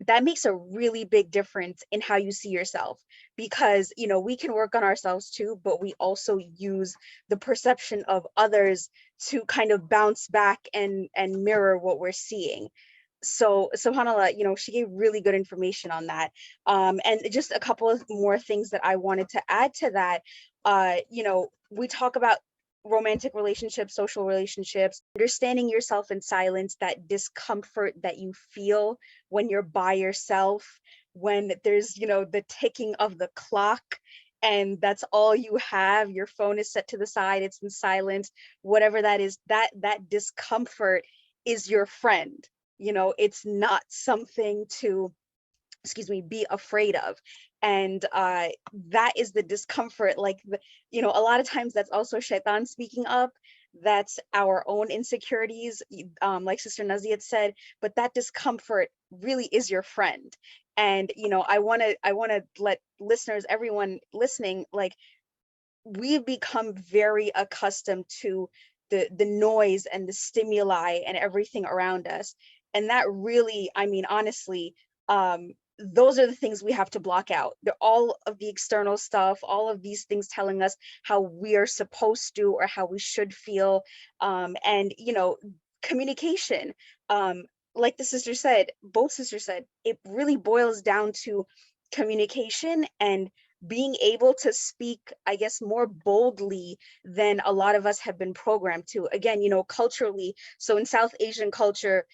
that makes a really big difference in how you see yourself, because we can work on ourselves too, but we also use the perception of others to kind of bounce back and mirror what we're seeing. So subhanallah, she gave really good information on that. And just a couple of more things that I wanted to add to that. We talk about romantic relationships, social relationships, understanding yourself in silence, that discomfort that you feel when you're by yourself, when there's, the ticking of the clock, and that's all you have. Your phone is set to the side, it's in silence, whatever that is, that discomfort is your friend. It's not something to, excuse me, be afraid of. And that is the discomfort, like a lot of times that's also shaitan speaking up. That's our own insecurities, like Sister Naziat said, but that discomfort really is your friend. And I want to let listeners, everyone listening, like, we've become very accustomed to the noise and the stimuli and everything around us. And that really, I mean, honestly, those are the things we have to block out. All of the external stuff, all of these things telling us how we are supposed to or how we should feel. And communication, like the sister said, both sisters said, it really boils down to communication and being able to speak, I guess, more boldly than a lot of us have been programmed to. Again, culturally, so in South Asian culture,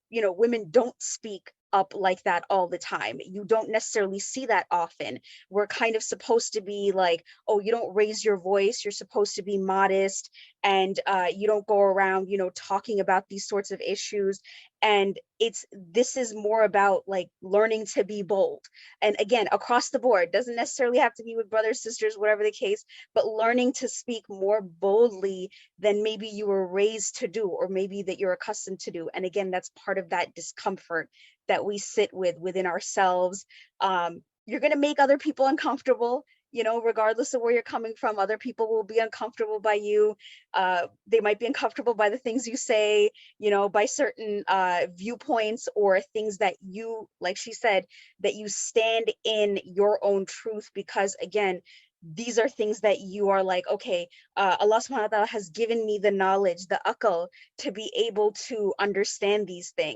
women don't speak up like that all the time. You don't necessarily see that often. We're kind of supposed to be like, oh, you don't raise your voice, you're supposed to be modest, and you don't go around, talking about these sorts of issues. And this is more about like learning to be bold. And again, across the board, doesn't necessarily have to be with brothers, sisters, whatever the case, but learning to speak more boldly than maybe you were raised to do, or maybe that you're accustomed to do. And again, that's part of that discomfort that we sit with within ourselves. You're going to make other people uncomfortable. Regardless of where you're coming from, other people will be uncomfortable by you. They might be uncomfortable by the things you say, by certain viewpoints or things that you, like she said, that you stand in your own truth, because again, these are things that you are like, okay, Allah subhanahu wa ta'ala has given me the knowledge, the akal, to be able to understand these things.